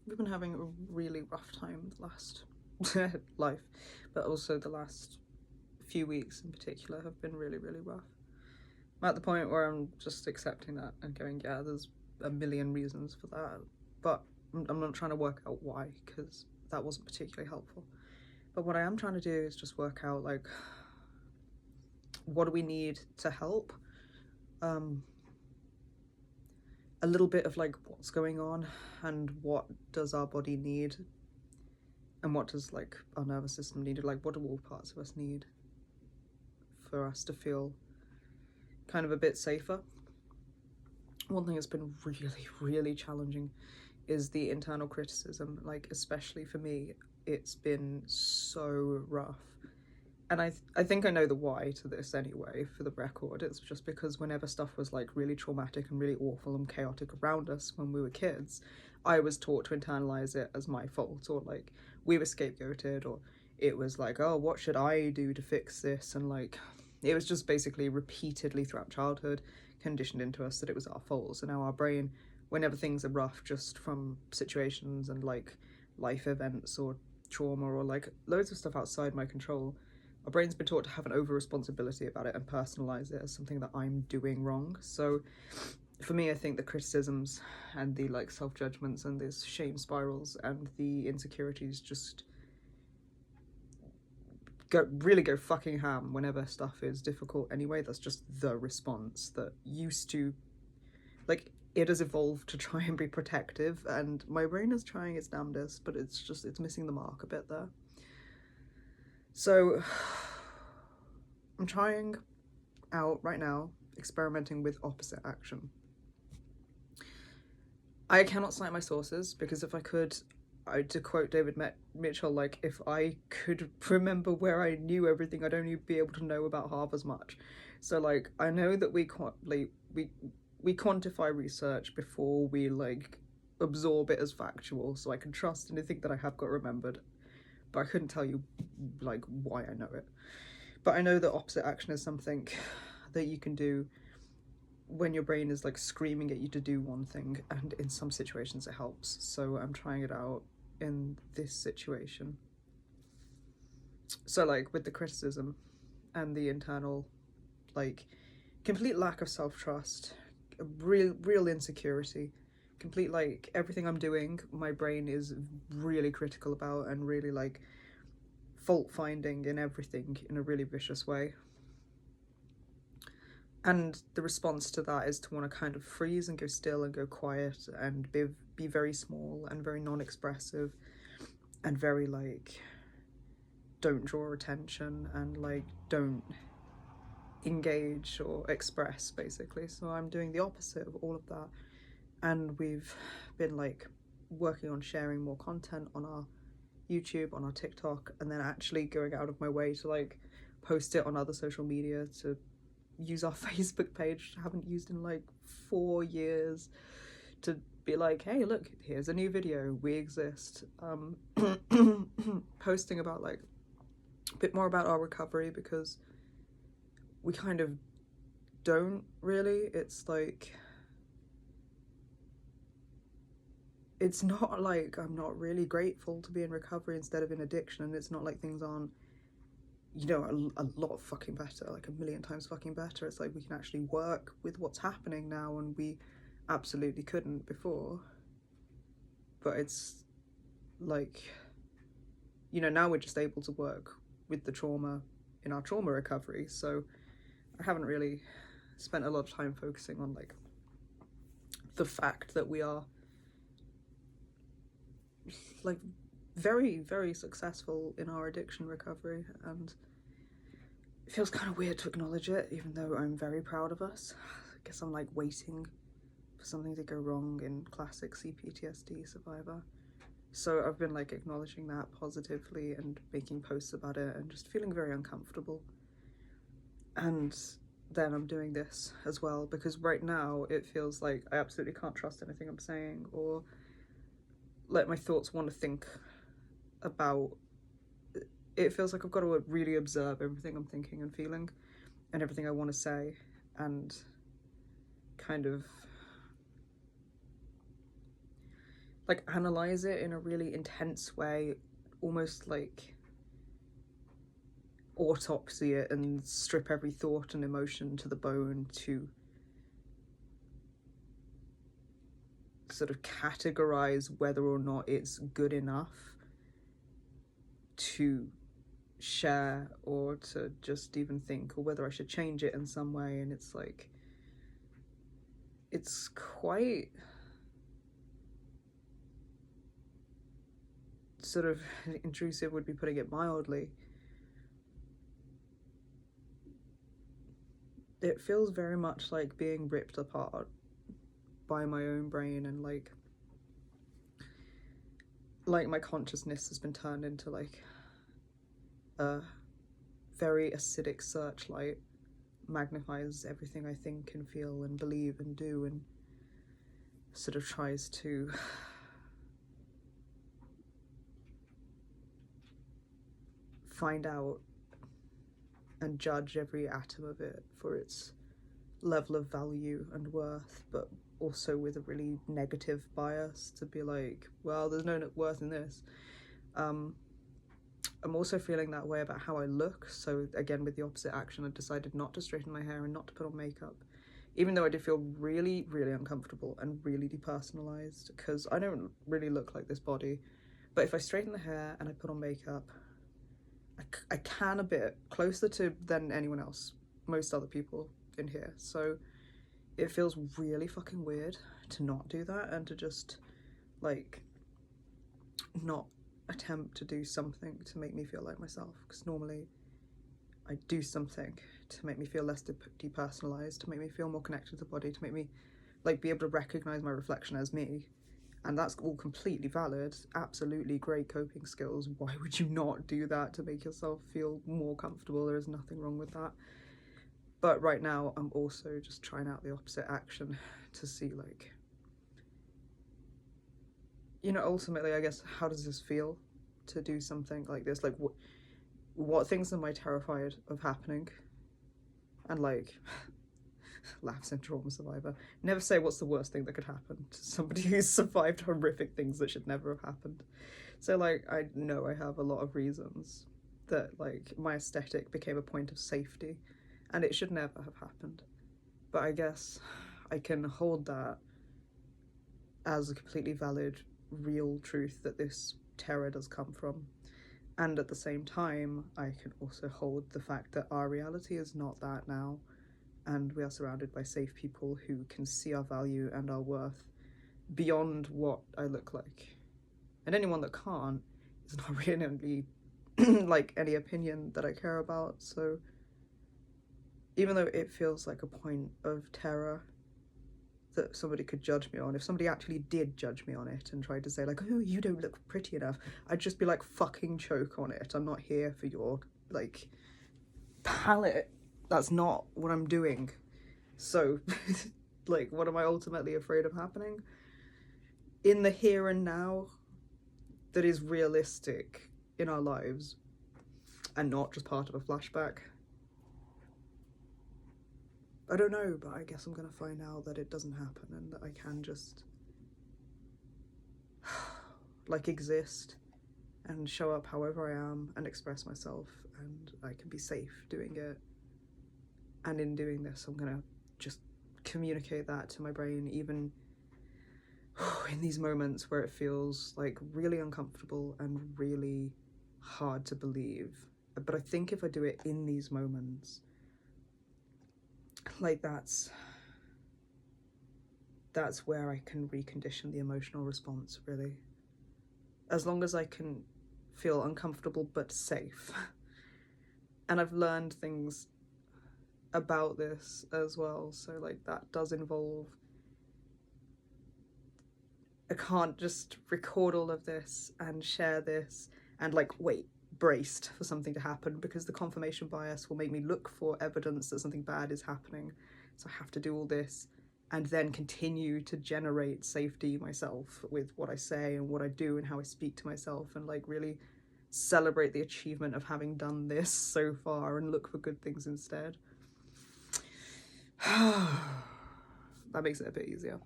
we've been having a really rough time the last life, but also the last few weeks in particular have been really, really rough. I'm at the point where I'm just accepting that and going, yeah, there's a million reasons for that, but I'm not trying to work out why, because that wasn't particularly helpful. But what I am trying to do is just work out, like, what do we need to help? A little bit of like what's going on and what does our body need and what does like our nervous system need, like what do all parts of us need for us to feel kind of a bit safer. One thing that's been really, really challenging is the internal criticism, like especially for me, it's been so rough. And I think I know the why to this anyway, for the record. It's just because whenever stuff was like really traumatic and really awful and chaotic around us when we were kids, I was taught to internalize it as my fault, or like we were scapegoated, or it was like, oh, what should I do to fix this? And like, it was just basically repeatedly throughout childhood conditioned into us that it was our fault. So now our brain, whenever things are rough, just from situations and like life events or trauma or like loads of stuff outside my control, our brain's been taught to have an over responsibility about it and personalize it as something that I'm doing wrong. So for me, I think the criticisms and the like self-judgments and these shame spirals and the insecurities just really go fucking ham whenever stuff is difficult anyway. That's just the response that used to, like, it has evolved to try and be protective, and my brain is trying its damnedest, but it's missing the mark a bit there. So I'm trying out right now, experimenting with opposite action. I cannot cite my sources, because if I could, to quote David Mitchell, like, if I could remember where I knew everything, I'd only be able to know about half as much. So like, I know that we quantify research before we like absorb it as factual, so I can trust anything that I have got remembered, but I couldn't tell you like why I know it. But I know that opposite action is something that you can do when your brain is like screaming at you to do one thing, and in some situations it helps. So I'm trying it out in this situation. So like with the criticism and the internal like complete lack of self-trust, real insecurity, complete like everything I'm doing, my brain is really critical about and really like fault finding in everything in a really vicious way. And the response to that is to want to kind of freeze and go still and go quiet and be very small and very non-expressive and very like don't draw attention and like don't engage or express, basically. So I'm doing the opposite of all of that, and we've been like working on sharing more content on our YouTube, on our TikTok, and then actually going out of my way to like post it on other social media, to use our Facebook page, I haven't used in like 4 years, to be like, hey, look, here's a new video, we exist. Posting about like a bit more about our recovery, because we kind of don't really. It's like, it's not like I'm not really grateful to be in recovery instead of in addiction, and it's not like things aren't, you know, a lot fucking better, like a million times fucking better. It's like we can actually work with what's happening now, and we absolutely couldn't before. But it's like, you know, now we're just able to work with the trauma in our trauma recovery. So I haven't really spent a lot of time focusing on like the fact that we are like very, very successful in our addiction recovery, and it feels kind of weird to acknowledge it, even though I'm very proud of us. I guess I'm like waiting for something to go wrong in classic CPTSD survivor. So I've been like acknowledging that positively and making posts about it and just feeling very uncomfortable. And then I'm doing this as well, because right now it feels like I absolutely can't trust anything I'm saying, or let my thoughts want to think about. It feels like I've got to really observe everything I'm thinking and feeling and everything I want to say, and kind of like analyze it in a really intense way, almost like autopsy it and strip every thought and emotion to the bone to sort of categorize whether or not it's good enough to share or to just even think, or whether I should change it in some way. And it's like, it's quite sort of intrusive would be putting it mildly. It feels very much like being ripped apart by my own brain, and like my consciousness has been turned into like a very acidic searchlight, magnifies everything I think and feel and believe and do, and sort of tries to find out and judge every atom of it for its level of value and worth, but also with a really negative bias to be like, well, there's no worth in this. I'm also feeling that way about how I look. So again, with the opposite action, I decided not to straighten my hair and not to put on makeup, even though I did feel really, really uncomfortable and really depersonalized, because I don't really look like this body. But if I straighten the hair and I put on makeup, I can a bit closer to than anyone else, most other people in here. So it feels really fucking weird to not do that and to just like not attempt to do something to make me feel like myself, because normally I do something to make me feel less depersonalized, to make me feel more connected to the body, to make me like be able to recognize my reflection as me. And that's all completely valid, absolutely great coping skills. Why would you not do that to make yourself feel more comfortable? There is nothing wrong with that. But right now I'm also just trying out the opposite action to see, like, you know, ultimately, I guess, how does this feel to do something like this? Like, what things am I terrified of happening? And like, laughs and trauma survivor. Never say what's the worst thing that could happen to somebody who's survived horrific things that should never have happened. So like, I know I have a lot of reasons that like my aesthetic became a point of safety and it should never have happened. But I guess I can hold that as a completely valid, real truth that this terror does come from. And at the same time, I can also hold the fact that our reality is not that now. And we are surrounded by safe people who can see our value and our worth beyond what I look like. And anyone that can't is not really like any opinion that I care about. So even though it feels like a point of terror that somebody could judge me on, if somebody actually did judge me on it and tried to say like, oh, you don't look pretty enough, I'd just be like, fucking choke on it. I'm not here for your like palette. That's not what I'm doing. So like, what am I ultimately afraid of happening in the here and now that is realistic in our lives and not just part of a flashback? I don't know, but I guess I'm gonna find out that it doesn't happen and that I can just like exist and show up however I am and express myself, and I can be safe doing it. And in doing this, I'm gonna just communicate that to my brain, even in these moments where it feels like really uncomfortable and really hard to believe. But I think if I do it in these moments, like that's where I can recondition the emotional response, really. As long as I can feel uncomfortable but safe. And I've learned things about this as well, so like that does involve, I can't just record all of this and share this and like wait braced for something to happen, because the confirmation bias will make me look for evidence that something bad is happening. So I have to do all this and then continue to generate safety myself with what I say and what I do and how I speak to myself, and like really celebrate the achievement of having done this so far and look for good things instead. That makes it a bit easier.